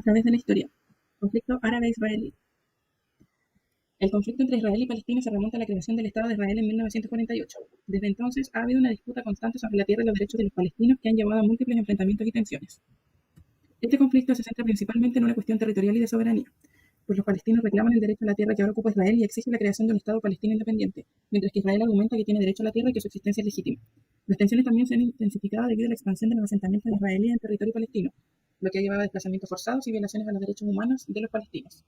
a través de la historia. Conflicto árabe-israelí. El conflicto entre Israel y Palestina se remonta a la creación del Estado de Israel en 1948. Desde entonces ha habido una disputa constante sobre la tierra y los derechos de los palestinos que han llevado a múltiples enfrentamientos y tensiones. Este conflicto se centra principalmente en una cuestión territorial y de soberanía, pues los palestinos reclaman el derecho a la tierra que ahora ocupa Israel y exigen la creación de un Estado palestino independiente, mientras que Israel argumenta que tiene derecho a la tierra y que su existencia es legítima. Las tensiones también se han intensificado debido a la expansión de los asentamientos israelíes en territorio palestino, lo que ha llevado a desplazamientos forzados y violaciones a los derechos humanos de los palestinos.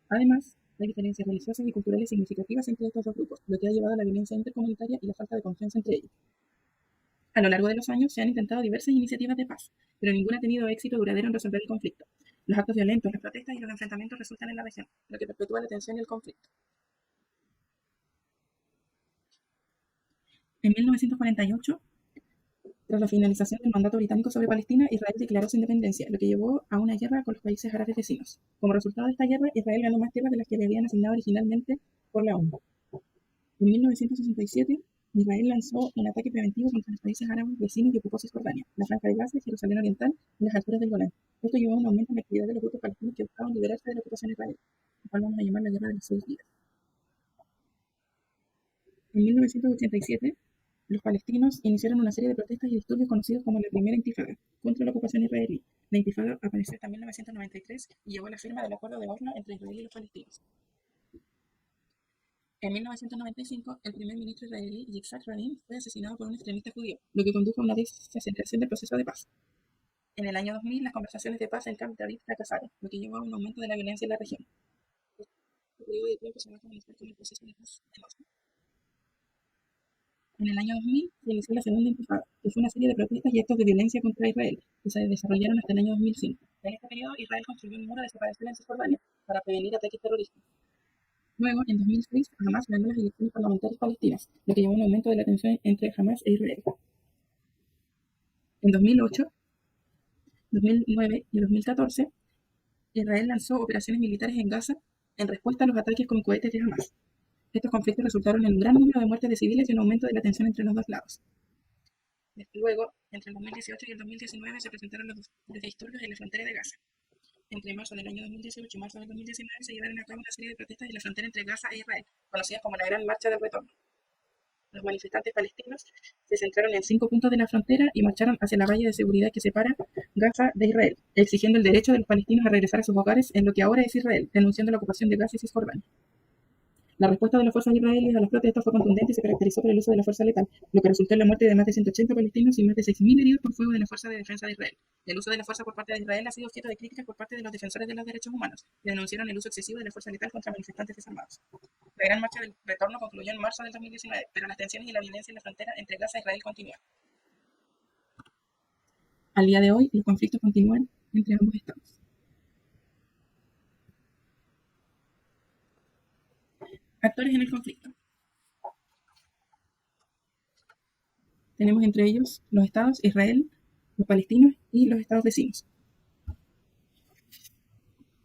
Además, hay diferencias religiosas y culturales significativas entre estos dos grupos, lo que ha llevado a la violencia intercomunitaria y la falta de confianza entre ellos. A lo largo de los años se han intentado diversas iniciativas de paz, pero ninguna ha tenido éxito duradero en resolver el conflicto. Los actos violentos, las protestas y los enfrentamientos resultan en la región, lo que perpetúa la tensión y el conflicto. En 1948, tras la finalización del mandato británico sobre Palestina, Israel declaró su independencia, lo que llevó a una guerra con los países árabes vecinos. Como resultado de esta guerra, Israel ganó más tierras de las que le habían asignado originalmente por la ONU. En 1967, Israel lanzó un ataque preventivo contra los países árabes vecinos y ocupó Cisjordania, la Franja de Gaza, Jerusalén Oriental y las alturas del Golán. Esto llevó a un aumento en la actividad de los grupos palestinos que buscaban liberarse de la ocupación israelí, lo cual vamos a llamar la Guerra de los 6 días. En 1987, los palestinos iniciaron una serie de protestas y disturbios conocidos como la Primera Intifada contra la ocupación israelí. La Intifada apareció hasta 1993 y llevó a la firma del Acuerdo de Oslo entre Israel y los palestinos. En 1995, el primer ministro israelí Yitzhak Rabin fue asesinado por un extremista judío, lo que condujo a una desaceleración del proceso de paz. En el año 2000, las conversaciones de paz en Camp David fracasaron, lo que llevó a un aumento de la violencia en la región. Este periodo de tiempo se va a comunicar con el proceso de paz en Oslo. En el año 2000 se inició la Segunda Intifada, que fue una serie de protestas y actos de violencia contra Israel, que se desarrollaron hasta el año 2005. En este periodo, Israel construyó un muro de separación en Cisjordania para prevenir ataques terroristas. Luego, en 2006, Hamas ganó las elecciones parlamentarias palestinas, lo que llevó a un aumento de la tensión entre Hamas e Israel. En 2008, 2009 y 2014, Israel lanzó operaciones militares en Gaza en respuesta a los ataques con cohetes de Hamas. Estos conflictos resultaron en un gran número de muertes de civiles y un aumento de la tensión entre los dos lados. Luego, entre el 2018 y el 2019 se presentaron los disturbios en la frontera de Gaza. Entre marzo del año 2018 y marzo del 2019 se llevaron a cabo una serie de protestas en la frontera entre Gaza e Israel, conocidas como la Gran Marcha del Retorno. Los manifestantes palestinos se centraron en 5 puntos de la frontera y marcharon hacia la valla de seguridad que separa Gaza de Israel, exigiendo el derecho de los palestinos a regresar a sus hogares en lo que ahora es Israel, denunciando la ocupación de Gaza y Cisjordania. La respuesta de las fuerzas israelíes a las protestas fue contundente y se caracterizó por el uso de la fuerza letal, lo que resultó en la muerte de más de 180 palestinos y más de 6.000 heridos por fuego de la Fuerza de Defensa de Israel. El uso de la fuerza por parte de Israel ha sido objeto de críticas por parte de los defensores de los derechos humanos, que denunciaron el uso excesivo de la fuerza letal contra manifestantes desarmados. La Gran Marcha del Retorno concluyó en marzo del 2019, pero las tensiones y la violencia en la frontera entre Gaza e Israel continúan. Al día de hoy, los conflictos continúan entre ambos estados. Actores en el conflicto. Tenemos entre ellos los estados Israel, los palestinos y los estados vecinos.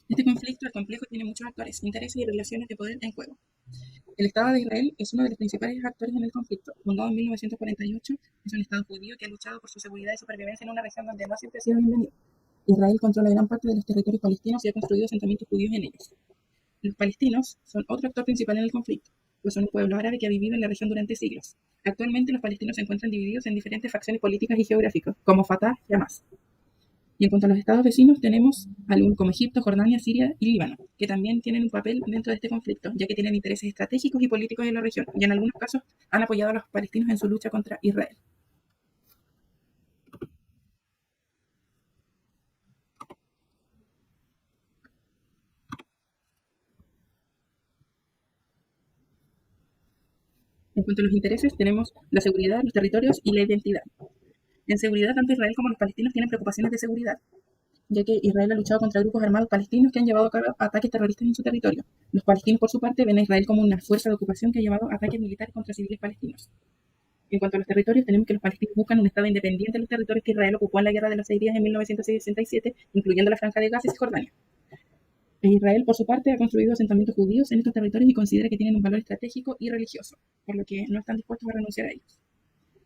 Este conflicto, el complejo, tiene muchos actores, intereses y relaciones de poder en juego. El Estado de Israel es uno de los principales actores en el conflicto. Fundado en 1948, es un Estado judío que ha luchado por su seguridad y supervivencia en una región donde no siempre ha sido bienvenido. Israel controla gran parte de los territorios palestinos y ha construido asentamientos judíos en ellos. Los palestinos son otro actor principal en el conflicto, pues son un pueblo árabe que ha vivido en la región durante siglos. Actualmente los palestinos se encuentran divididos en diferentes facciones políticas y geográficas, como Fatah y Hamas. Y en cuanto a los estados vecinos, tenemos algunos como Egipto, Jordania, Siria y Líbano, que también tienen un papel dentro de este conflicto, ya que tienen intereses estratégicos y políticos en la región, y en algunos casos han apoyado a los palestinos en su lucha contra Israel. En cuanto a los intereses, tenemos la seguridad, los territorios y la identidad. En seguridad, tanto Israel como los palestinos tienen preocupaciones de seguridad, ya que Israel ha luchado contra grupos armados palestinos que han llevado a cabo ataques terroristas en su territorio. Los palestinos, por su parte, ven a Israel como una fuerza de ocupación que ha llevado ataques militares contra civiles palestinos. En cuanto a los territorios, tenemos que los palestinos buscan un estado independiente de los territorios que Israel ocupó en la Guerra de los 6 días en 1967, incluyendo la Franja de Gaza y Cisjordania. Israel, por su parte, ha construido asentamientos judíos en estos territorios y considera que tienen un valor estratégico y religioso, por lo que no están dispuestos a renunciar a ellos.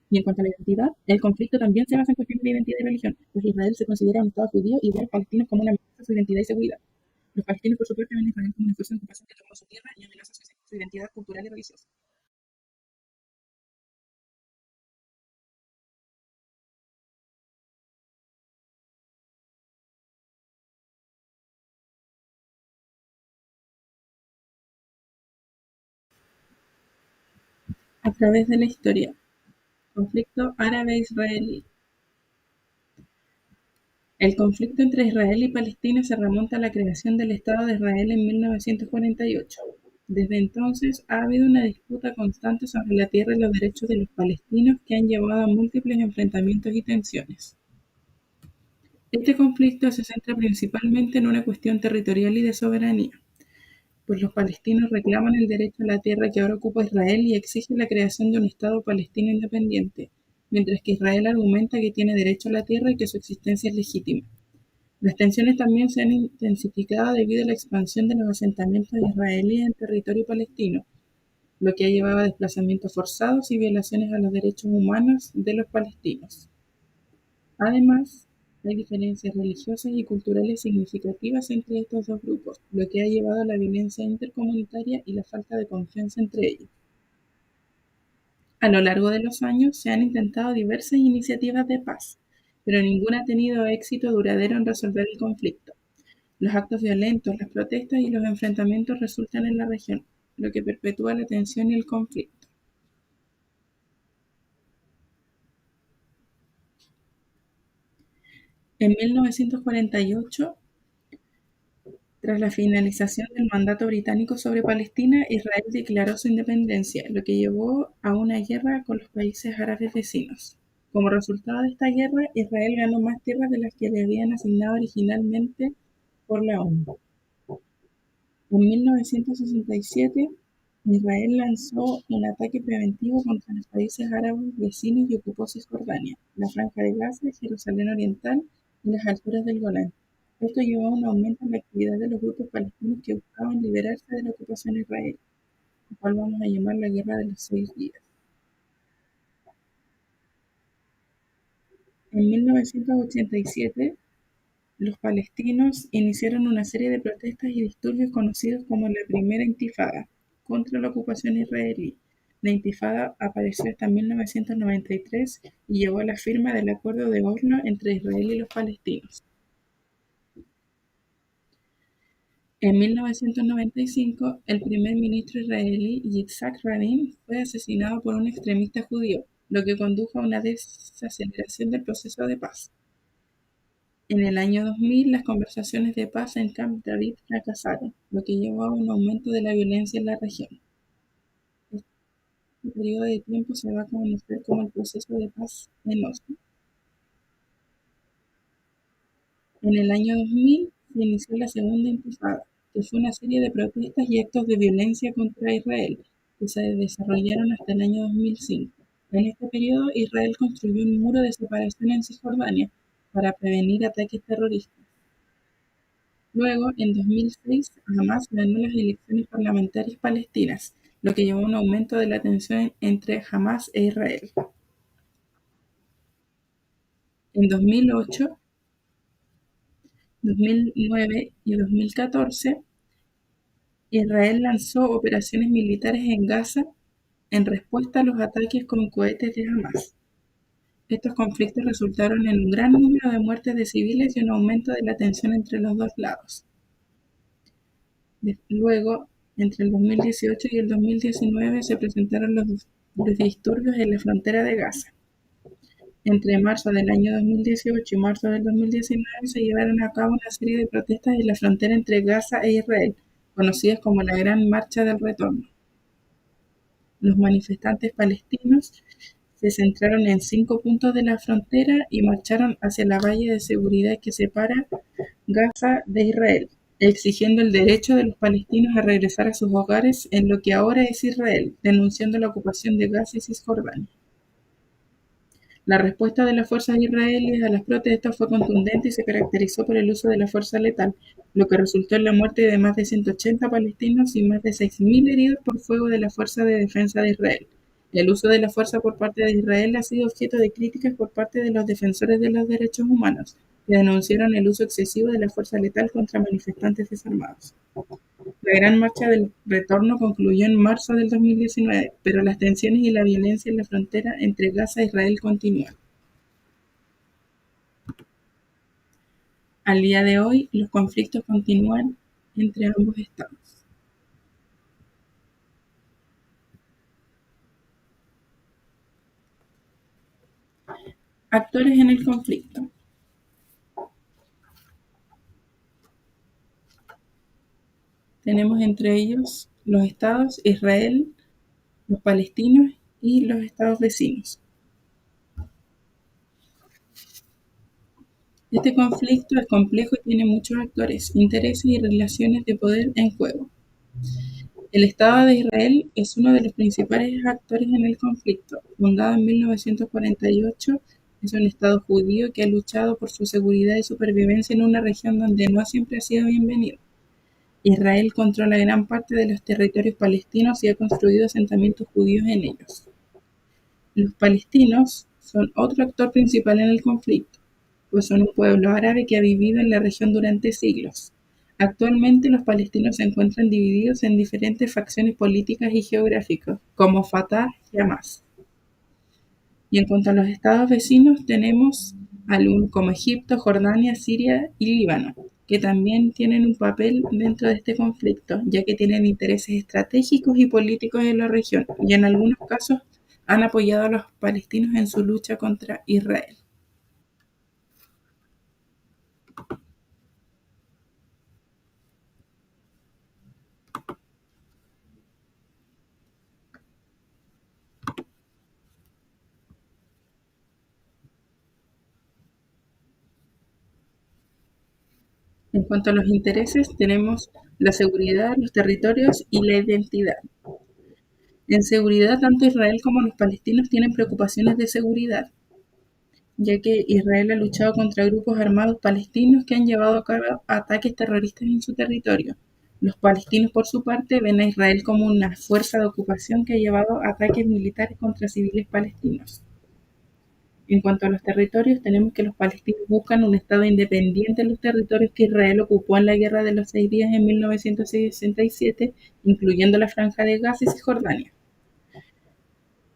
Y en cuanto a la identidad, el conflicto también se basa en cuestiones de identidad y religión, pues Israel se considera un Estado judío y ve a los palestinos como una amenaza su identidad y seguridad. Los palestinos, por su parte, ven a Israel como una fuerza de ocupación que tomó su tierra y amenaza su identidad cultural y religiosa. A través de la historia. Conflicto árabe-israelí. El conflicto entre Israel y Palestina se remonta a la creación del Estado de Israel en 1948. Desde entonces ha habido una disputa constante sobre la tierra y los derechos de los palestinos que han llevado a múltiples enfrentamientos y tensiones. Este conflicto se centra principalmente en una cuestión territorial y de soberanía, pues los palestinos reclaman el derecho a la tierra que ahora ocupa Israel y exigen la creación de un Estado palestino independiente, mientras que Israel argumenta que tiene derecho a la tierra y que su existencia es legítima. Las tensiones también se han intensificado debido a la expansión de los asentamientos israelíes en territorio palestino, lo que ha llevado a desplazamientos forzados y violaciones a los derechos humanos de los palestinos. Además, hay diferencias religiosas y culturales significativas entre estos dos grupos, lo que ha llevado a la violencia intercomunitaria y la falta de confianza entre ellos. A lo largo de los años se han intentado diversas iniciativas de paz, pero ninguna ha tenido éxito duradero en resolver el conflicto. Los actos violentos, las protestas y los enfrentamientos resultan en la región, lo que perpetúa la tensión y el conflicto. En 1948, tras la finalización del mandato británico sobre Palestina, Israel declaró su independencia, lo que llevó a una guerra con los países árabes vecinos. Como resultado de esta guerra, Israel ganó más tierras de las que le habían asignado originalmente por la ONU. En 1967, Israel lanzó un ataque preventivo contra los países árabes vecinos y ocupó Cisjordania, la Franja de Gaza, Jerusalén Oriental y las alturas del Golán. Esto llevó a un aumento en la actividad de los grupos palestinos que buscaban liberarse de la ocupación israelí, lo cual vamos a llamar la Guerra de los 6 días. En 1987, los palestinos iniciaron una serie de protestas y disturbios conocidos como la Primera Intifada contra la ocupación israelí. La Intifada apareció hasta 1993 y llevó a la firma del Acuerdo de Oslo entre Israel y los palestinos. En 1995, el primer ministro israelí Yitzhak Rabin fue asesinado por un extremista judío, lo que condujo a una desaceleración del proceso de paz. En el año 2000, las conversaciones de paz en Camp David fracasaron, lo que llevó a un aumento de la violencia en la región. Este periodo de tiempo se va a conocer como el proceso de paz en Oslo. En el año 2000 se inició la Segunda Intifada, que fue una serie de protestas y actos de violencia contra Israel, que se desarrollaron hasta el año 2005. En este periodo, Israel construyó un muro de separación en Cisjordania para prevenir ataques terroristas. Luego, en 2006, Hamás ganó las elecciones parlamentarias palestinas, lo que llevó a un aumento de la tensión entre Hamás e Israel. En 2008, 2009 y 2014, Israel lanzó operaciones militares en Gaza en respuesta a los ataques con cohetes de Hamás. Estos conflictos resultaron en un gran número de muertes de civiles y un aumento de la tensión entre los dos lados. Luego, entre el 2018 y el 2019 se presentaron los disturbios en la frontera de Gaza. Entre marzo del año 2018 y marzo del 2019 se llevaron a cabo una serie de protestas en la frontera entre Gaza e Israel, conocidas como la Gran Marcha del Retorno. Los manifestantes palestinos se centraron en 5 puntos de la frontera y marcharon hacia la valla de seguridad que separa Gaza de Israel, exigiendo el derecho de los palestinos a regresar a sus hogares en lo que ahora es Israel, denunciando la ocupación de Gaza y Cisjordania. La respuesta de las fuerzas israelíes a las protestas fue contundente y se caracterizó por el uso de la fuerza letal, lo que resultó en la muerte de más de 180 palestinos y más de 6.000 heridos por fuego de la Fuerza de Defensa de Israel. El uso de la fuerza por parte de Israel ha sido objeto de críticas por parte de los defensores de los derechos humanos, que denunciaron el uso excesivo de la fuerza letal contra manifestantes desarmados. La Gran Marcha del Retorno concluyó en marzo del 2019, pero las tensiones y la violencia en la frontera entre Gaza e Israel continúan. Al día de hoy, los conflictos continúan entre ambos estados. Actores en el conflicto. Tenemos entre ellos los estados Israel, los palestinos y los estados vecinos. Este conflicto es complejo y tiene muchos actores, intereses y relaciones de poder en juego. El Estado de Israel es uno de los principales actores en el conflicto. Fundado en 1948, es un Estado judío que ha luchado por su seguridad y supervivencia en una región donde no siempre ha sido bienvenido. Israel controla gran parte de los territorios palestinos y ha construido asentamientos judíos en ellos. Los palestinos son otro actor principal en el conflicto, pues son un pueblo árabe que ha vivido en la región durante siglos. Actualmente los palestinos se encuentran divididos en diferentes facciones políticas y geográficas, como Fatah y Hamas. Y en cuanto a los estados vecinos, tenemos como Egipto, Jordania, Siria y Líbano, que también tienen un papel dentro de este conflicto, ya que tienen intereses estratégicos y políticos en la región, y en algunos casos han apoyado a los palestinos en su lucha contra Israel. En cuanto a los intereses, tenemos la seguridad, los territorios y la identidad. En seguridad, tanto Israel como los palestinos tienen preocupaciones de seguridad, ya que Israel ha luchado contra grupos armados palestinos que han llevado a cabo ataques terroristas en su territorio. Los palestinos, por su parte, ven a Israel como una fuerza de ocupación que ha llevado ataques militares contra civiles palestinos. En cuanto a los territorios, tenemos que los palestinos buscan un Estado independiente en los territorios que Israel ocupó en la Guerra de los 6 días en 1967, incluyendo la Franja de Gaza y Cisjordania.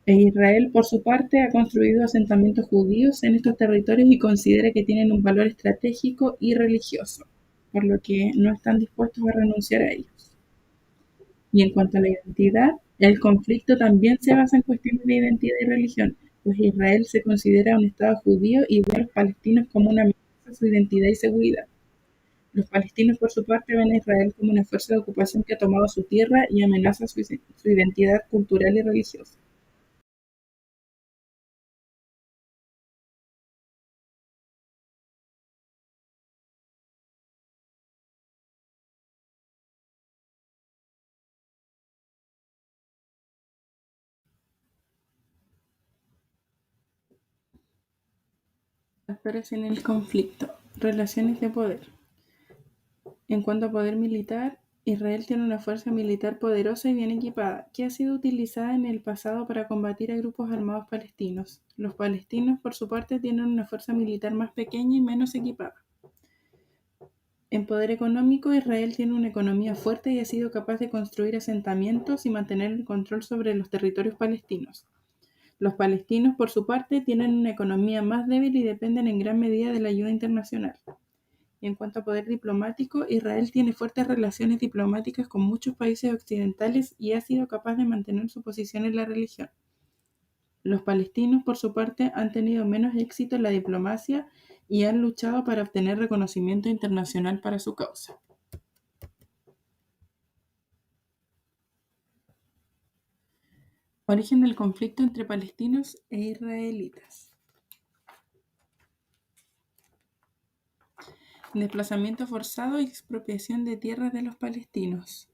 Israel, por su parte, ha construido asentamientos judíos en estos territorios y considera que tienen un valor estratégico y religioso, por lo que no están dispuestos a renunciar a ellos. Y en cuanto a la identidad, el conflicto también se basa en cuestiones de identidad y religión, pues Israel se considera un Estado judío y ve a los palestinos como una amenaza a su identidad y seguridad. Los palestinos, por su parte, ven a Israel como una fuerza de ocupación que ha tomado su tierra y amenaza su identidad cultural y religiosa. Actores en el conflicto. Relaciones de poder. En cuanto a poder militar, Israel tiene una fuerza militar poderosa y bien equipada, que ha sido utilizada en el pasado para combatir a grupos armados palestinos. Los palestinos, por su parte, tienen una fuerza militar más pequeña y menos equipada. En poder económico, Israel tiene una economía fuerte y ha sido capaz de construir asentamientos y mantener el control sobre los territorios palestinos. Los palestinos, por su parte, tienen una economía más débil y dependen en gran medida de la ayuda internacional. Y en cuanto a poder diplomático, Israel tiene fuertes relaciones diplomáticas con muchos países occidentales y ha sido capaz de mantener su posición en la región. Los palestinos, por su parte, han tenido menos éxito en la diplomacia y han luchado para obtener reconocimiento internacional para su causa. Origen del conflicto entre palestinos e israelitas. Desplazamiento forzado y expropiación de tierras de los palestinos.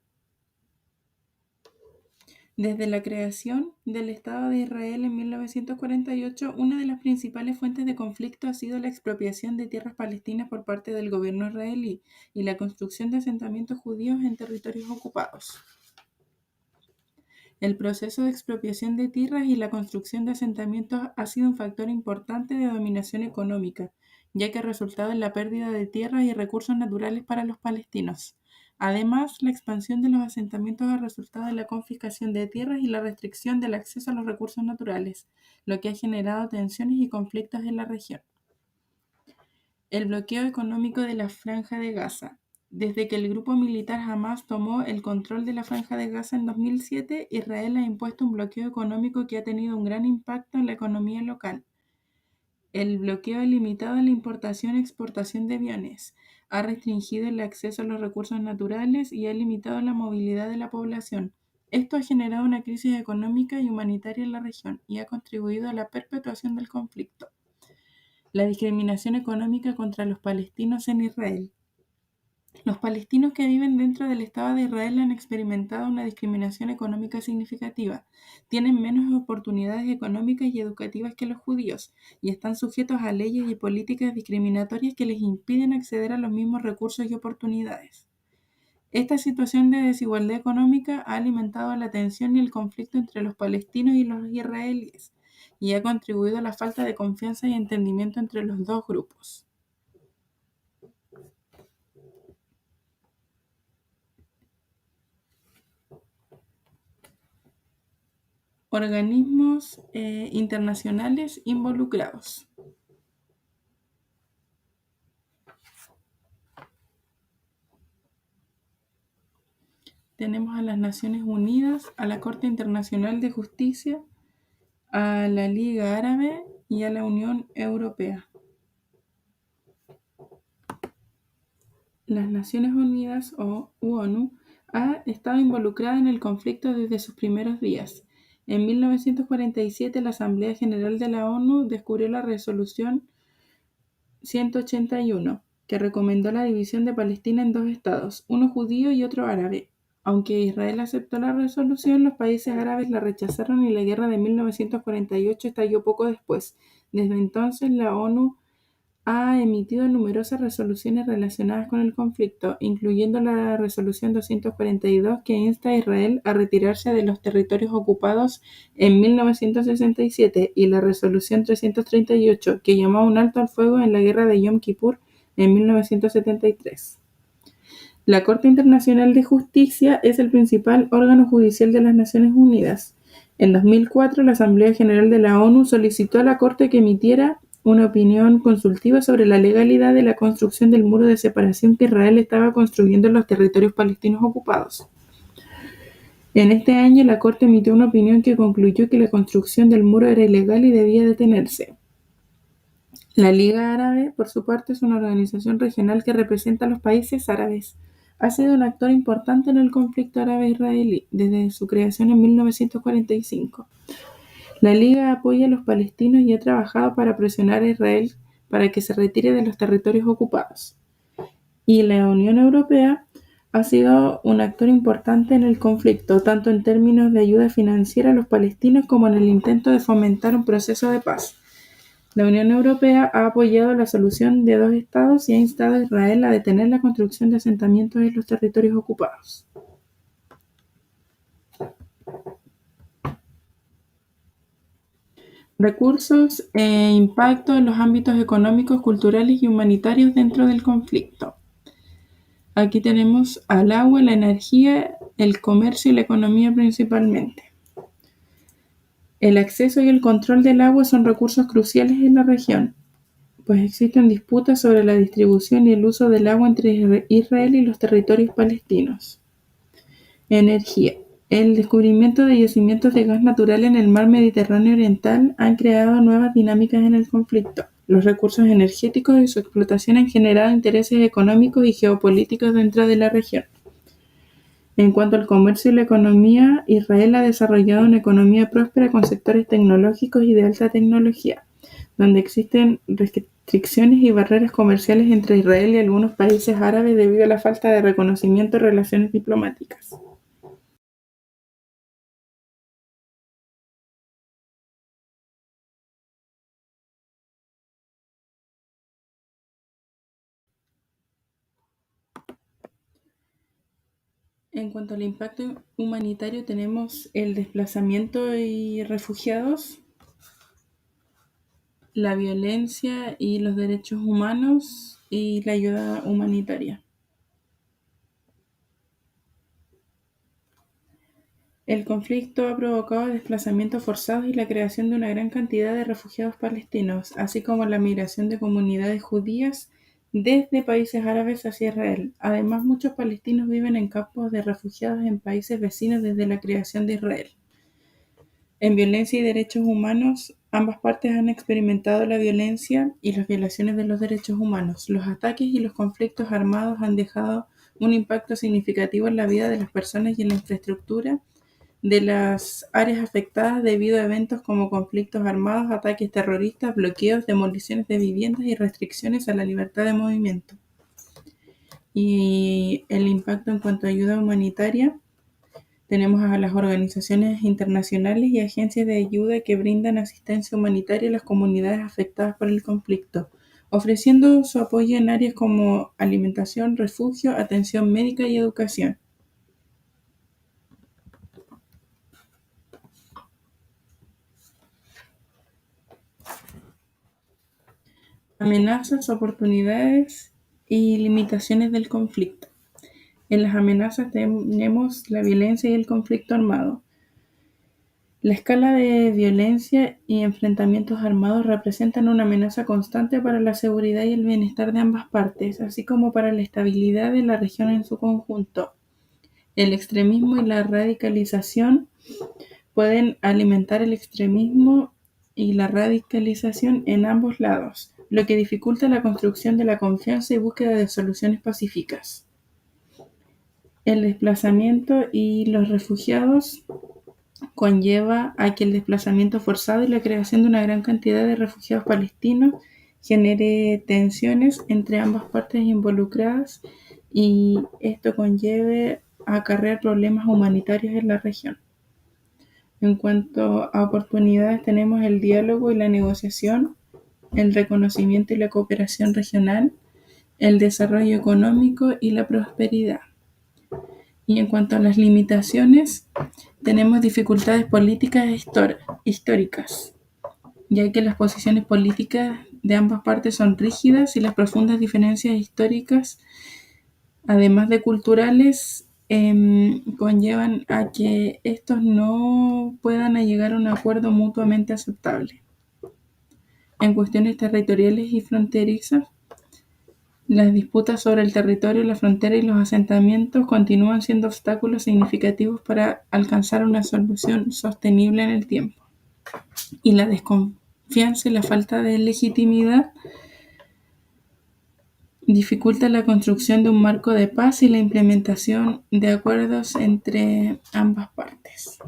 Desde la creación del Estado de Israel en 1948, una de las principales fuentes de conflicto ha sido la expropiación de tierras palestinas por parte del gobierno israelí y la construcción de asentamientos judíos en territorios ocupados. El proceso de expropiación de tierras y la construcción de asentamientos ha sido un factor importante de dominación económica ya que ha resultado en la pérdida de tierras y recursos naturales para los palestinos. Además, la expansión de los asentamientos ha resultado en la confiscación de tierras y la restricción del acceso a los recursos naturales, lo que ha generado tensiones y conflictos en la región. El bloqueo económico de la Franja de Gaza. Desde que el grupo militar Hamas tomó el control de la Franja de Gaza en 2007, Israel ha impuesto un bloqueo económico que ha tenido un gran impacto en la economía local. El bloqueo ha limitado la importación y exportación de bienes, ha restringido el acceso a los recursos naturales y ha limitado la movilidad de la población. Esto ha generado una crisis económica y humanitaria en la región y ha contribuido a la perpetuación del conflicto. La discriminación económica contra los palestinos en Israel. Los palestinos que viven dentro del Estado de Israel han experimentado una discriminación económica significativa, tienen menos oportunidades económicas y educativas que los judíos y están sujetos a leyes y políticas discriminatorias que les impiden acceder a los mismos recursos y oportunidades. Esta situación de desigualdad económica ha alimentado la tensión y el conflicto entre los palestinos y los israelíes y ha contribuido a la falta de confianza y entendimiento entre los dos grupos. Organismos internacionales involucrados. Tenemos a las Naciones Unidas, a la Corte Internacional de Justicia, a la Liga Árabe y a la Unión Europea. Las Naciones Unidas o ONU ha estado involucrada en el conflicto desde sus primeros días. En 1947, la Asamblea General de la ONU descubrió la Resolución 181, que recomendó la división de Palestina en dos estados, uno judío y otro árabe. Aunque Israel aceptó la resolución, los países árabes la rechazaron y la guerra de 1948 estalló poco después. Desde entonces, la ONU ha emitido numerosas resoluciones relacionadas con el conflicto, incluyendo la Resolución 242 que insta a Israel a retirarse de los territorios ocupados en 1967 y la Resolución 338 que llamó a un alto al fuego en la Guerra de Yom Kippur en 1973. La Corte Internacional de Justicia es el principal órgano judicial de las Naciones Unidas. En 2004, la Asamblea General de la ONU solicitó a la Corte que emitiera una opinión consultiva sobre la legalidad de la construcción del muro de separación que Israel estaba construyendo en los territorios palestinos ocupados. En este año, la Corte emitió una opinión que concluyó que la construcción del muro era ilegal y debía detenerse. La Liga Árabe, por su parte, es una organización regional que representa a los países árabes. Ha sido un actor importante en el conflicto árabe-israelí desde su creación en 1945. La Liga apoya a los palestinos y ha trabajado para presionar a Israel para que se retire de los territorios ocupados. Y la Unión Europea ha sido un actor importante en el conflicto, tanto en términos de ayuda financiera a los palestinos como en el intento de fomentar un proceso de paz. La Unión Europea ha apoyado la solución de dos estados y ha instado a Israel a detener la construcción de asentamientos en los territorios ocupados. Recursos e impacto en los ámbitos económicos, culturales y humanitarios dentro del conflicto. Aquí tenemos al agua, la energía, el comercio y la economía principalmente. El acceso y el control del agua son recursos cruciales en la región, pues existen disputas sobre la distribución y el uso del agua entre Israel y los territorios palestinos. Energía. El descubrimiento de yacimientos de gas natural en el mar Mediterráneo oriental han creado nuevas dinámicas en el conflicto. Los recursos energéticos y su explotación han generado intereses económicos y geopolíticos dentro de la región. En cuanto al comercio y la economía, Israel ha desarrollado una economía próspera con sectores tecnológicos y de alta tecnología, donde existen restricciones y barreras comerciales entre Israel y algunos países árabes debido a la falta de reconocimiento y relaciones diplomáticas. En cuanto al impacto humanitario, tenemos el desplazamiento y refugiados, la violencia y los derechos humanos y la ayuda humanitaria. El conflicto ha provocado desplazamientos forzados y la creación de una gran cantidad de refugiados palestinos, así como la migración de comunidades judías desde países árabes hacia Israel. Además, muchos palestinos viven en campos de refugiados en países vecinos desde la creación de Israel. En violencia y derechos humanos, ambas partes han experimentado la violencia y las violaciones de los derechos humanos. Los ataques y los conflictos armados han dejado un impacto significativo en la vida de las personas y en la infraestructura de las áreas afectadas debido a eventos como conflictos armados, ataques terroristas, bloqueos, demoliciones de viviendas y restricciones a la libertad de movimiento. Y el impacto en cuanto a ayuda humanitaria, tenemos a las organizaciones internacionales y agencias de ayuda que brindan asistencia humanitaria a las comunidades afectadas por el conflicto, ofreciendo su apoyo en áreas como alimentación, refugio, atención médica y educación. Amenazas, oportunidades y limitaciones del conflicto. En las amenazas tenemos la violencia y el conflicto armado. La escala de violencia y enfrentamientos armados representan una amenaza constante para la seguridad y el bienestar de ambas partes, así como para la estabilidad de la región en su conjunto. El extremismo y la radicalización pueden alimentar el extremismo y la radicalización en ambos lados, lo que dificulta la construcción de la confianza y búsqueda de soluciones pacíficas. El desplazamiento y los refugiados conlleva a que el desplazamiento forzado y la creación de una gran cantidad de refugiados palestinos genere tensiones entre ambas partes involucradas y esto conlleve a acarrear problemas humanitarios en la región. En cuanto a oportunidades, tenemos el diálogo y la negociación, el reconocimiento y la cooperación regional, el desarrollo económico y la prosperidad. Y en cuanto a las limitaciones, tenemos dificultades políticas históricas, ya que las posiciones políticas de ambas partes son rígidas y las profundas diferencias históricas, además de culturales, conllevan a que estos no puedan llegar a un acuerdo mutuamente aceptable. En cuestiones territoriales y fronterizas, las disputas sobre el territorio, la frontera y los asentamientos continúan siendo obstáculos significativos para alcanzar una solución sostenible en el tiempo. Y la desconfianza y la falta de legitimidad dificulta la construcción de un marco de paz y la implementación de acuerdos entre ambas partes.